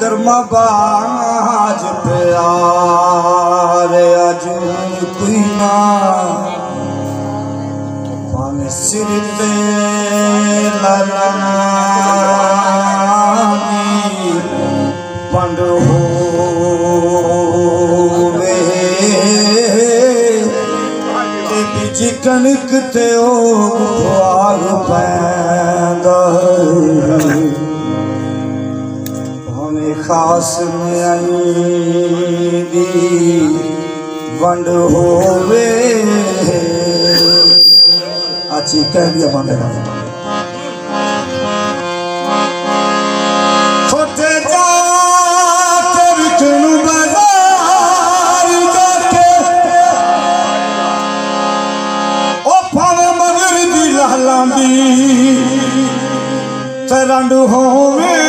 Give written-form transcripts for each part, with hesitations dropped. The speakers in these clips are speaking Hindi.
कर्मा बाज प्यार अजू कोई ना पाने सिर ते ललानी पंड होवे ते बिज कनक ते ओ भाग पैंदा खास में दी वंड होवे अच्छी कह दिया बंद छोटे जाके बिकनू बाजार जाके ओ भावे मगर दी लालांदी तरंड होवे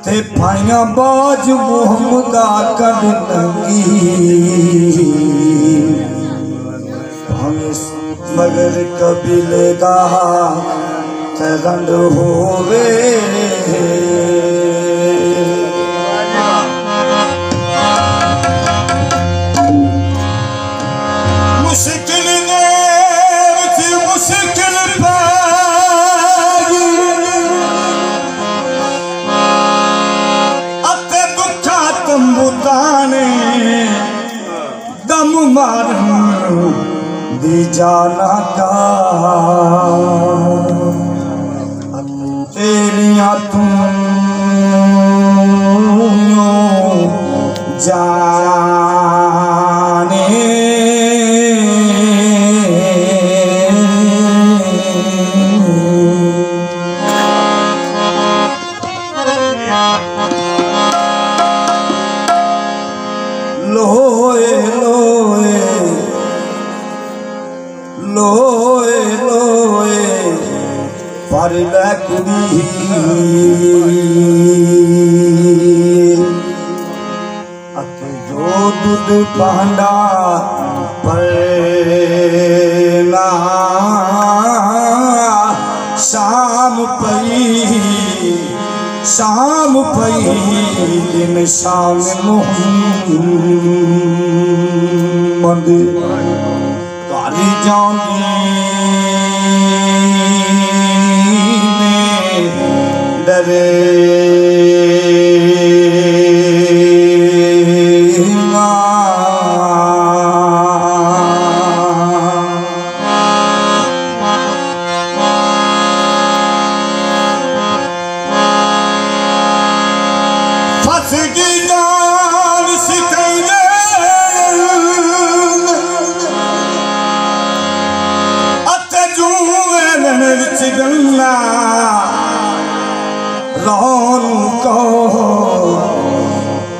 ते भाइया बाज मुहम्मदा कद नंगी मगर कबीले दा तरंड होवे मुश्किल ने मुश्किल दम मारन दी जाना का तेरिया तू जाने लोए लोए लोए लोए पर लै कुड़ी जो दूध भांडा पर शाम पई दिन शाम मोहम्मद काली जानी डरे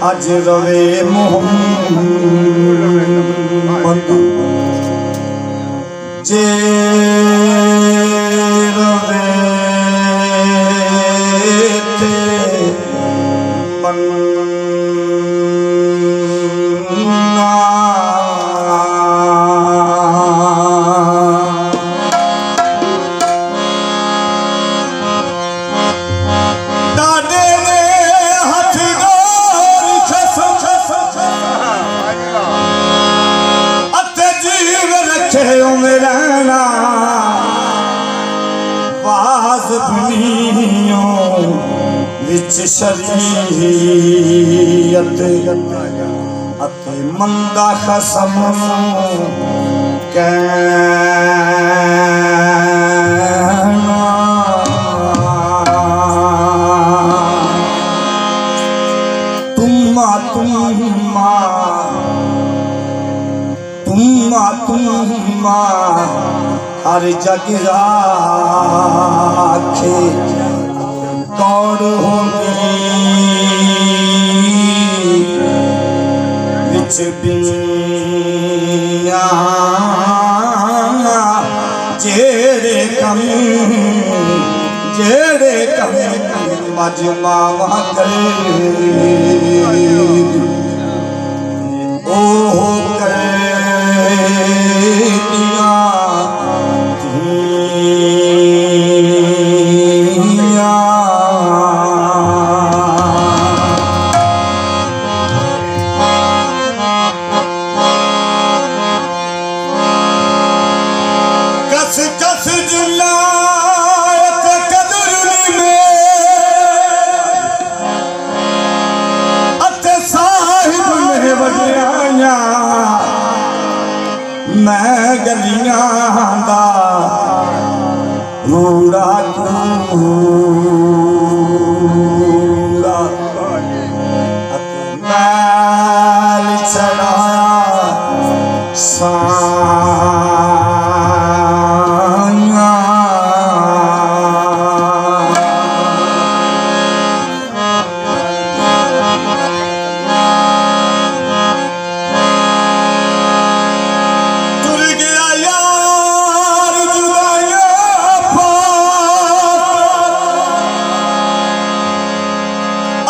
अज रवे मोहम्मद जे रवे ते मन्ना विच शरीयत अते मंदा खसम कहना तुम्मा हर जग राखे कौड़ होगी विच बिया जेड़े कम मजमावा करे ओ करे दिया कूड़ा मैल चढ़ाया साया तुल गया यार जुदाया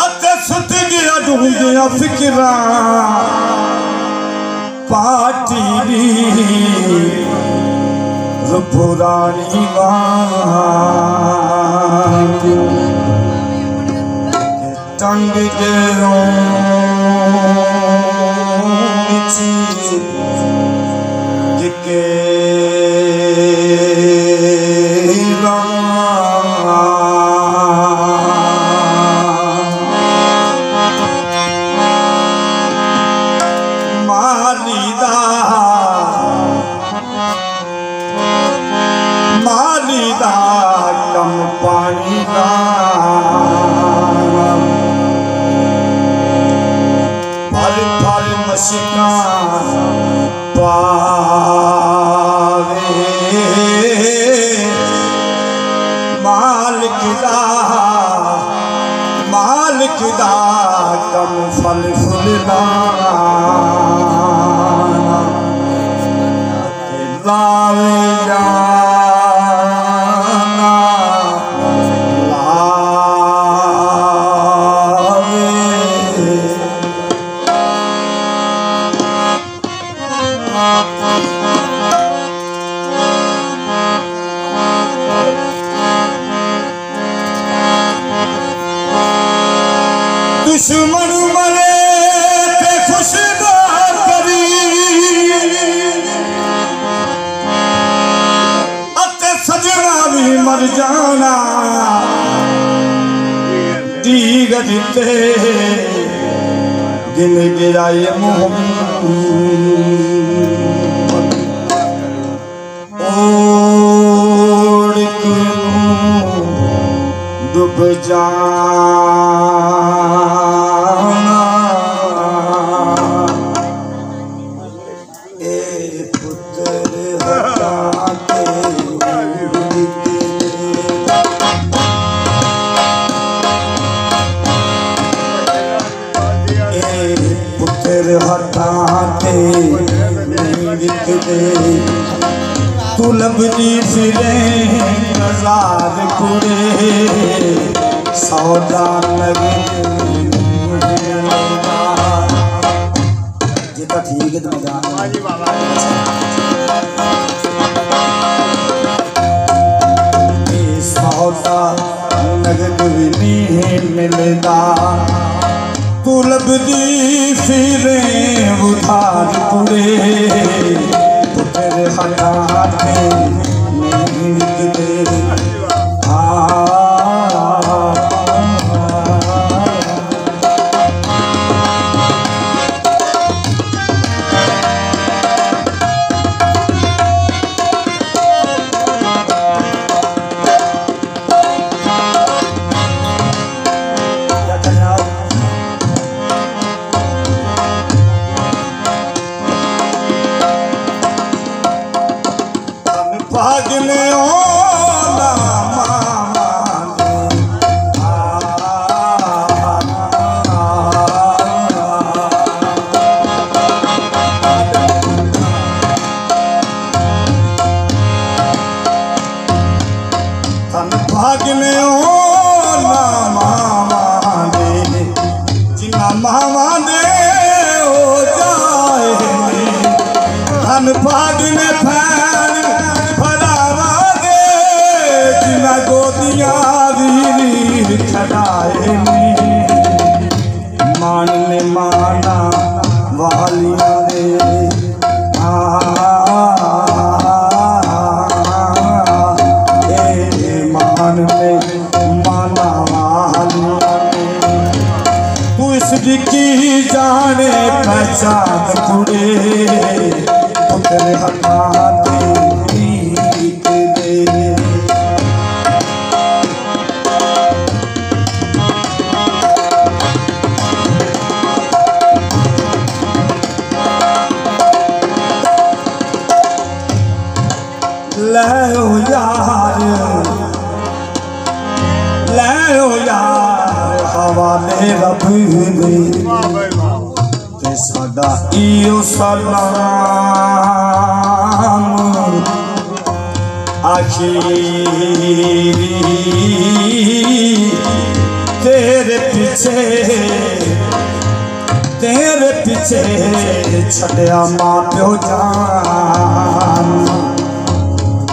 अते सुत गया डूब गया फिक्रा पाटी पुरानी टंग के के मालीदा कम पानी का फल फल मशिका पावे मालिक दा कम फल फुलना लावे जाना लावे दुश्मन मरे ते खुशबार करी अते सजना भी मर जाना दीग दिते गिन गिराए मोहम्मद ओढ़ के डूब जाना ए पुत्र हटाते पुत्र हटाते तू लबनी फिरे नजार कुड़े सौदा लगे जितना ठीक है तुम्हें जाना सौदा नगद भी नहीं मिलता तू लबदी फिरे उधार कुड़े पुत्र हटाते भागने ओला मामा तन भागने ओला मामा दे जिना मामा दे हो जाए तन भागने फैन गोदियां वीर छड़ाए मान ने माना वालिया दे मान ने माना वालिया दे तू इसकी जाने पहचान कुड़े पुत्र हटाते वाले रब दे ते साडा इयो सलाम आखिरी तेरे पीछे छड़िया मां प्यो जान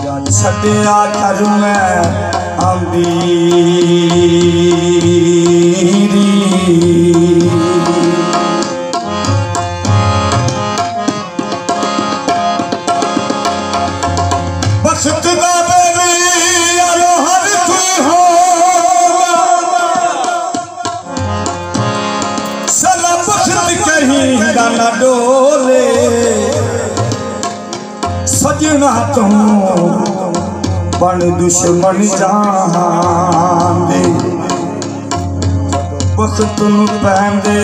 या छड़िया घर में अमीरी बख्त दा बेली यारो हर कोई हो सला बख्त कहीं ना डोले सजना तू बन दुश्मन जान दे वक्त नू पैंदे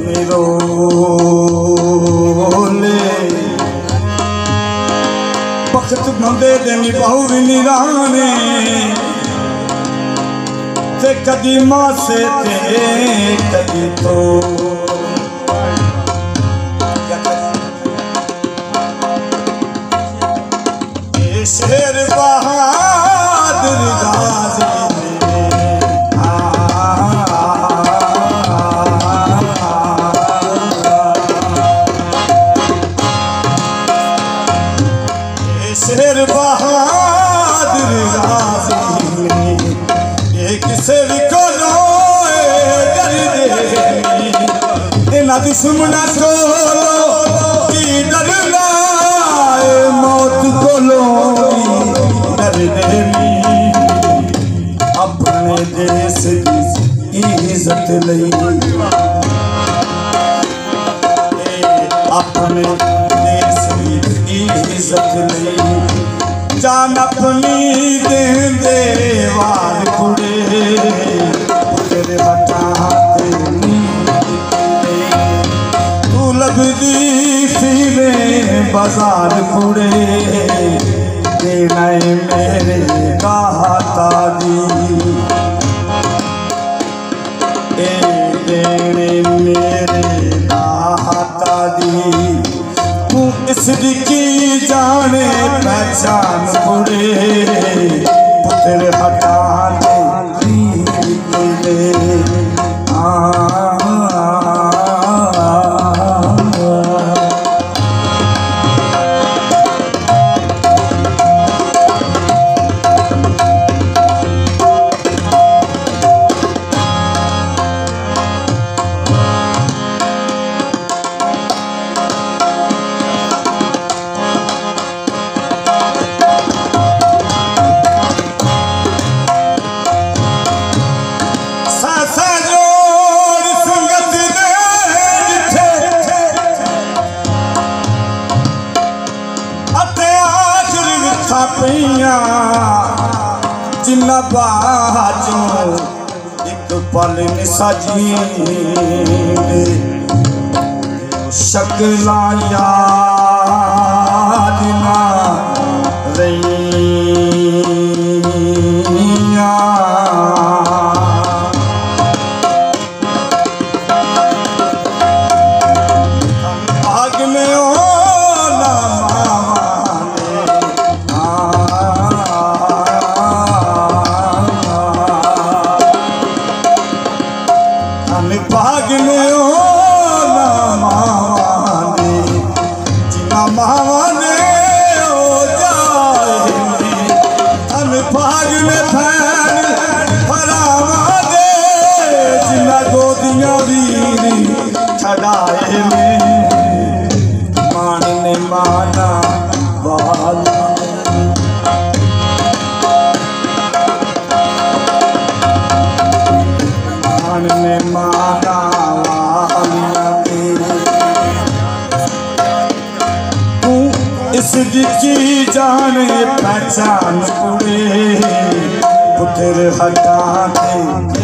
निरोले वक्त बंदे दे निभाऊ भी निराने ते कदी मां से ते कदी तो शेर बहादुर गाजी शेर बहादुर गाजी एक शेर को डर दे ना दुश्मना को की डरना मौत को लो अपने देश की इज्जत लई अपने देश की इज्जत लई जान अपनी देंदे वार कुड़े तेरे बटाते तू लगदी फिरे बाजार कुड़े देना मेरे दाता दी देने मेरे दाता दी तू इसकी की जाने पहचान पुरे पुत्र हटा दे जिन्ना बाजो एक पल सजी शक्ला याद ना रहिया भाग में ओ भागने हो ना माने जिना माने हो जाए हम भागने फैन फरावा दे जिना गोदियां वीरी छड़ाए में मानने माना वाला मानने माना इसकी जाने पहचान पूरे पुत्र हटा दे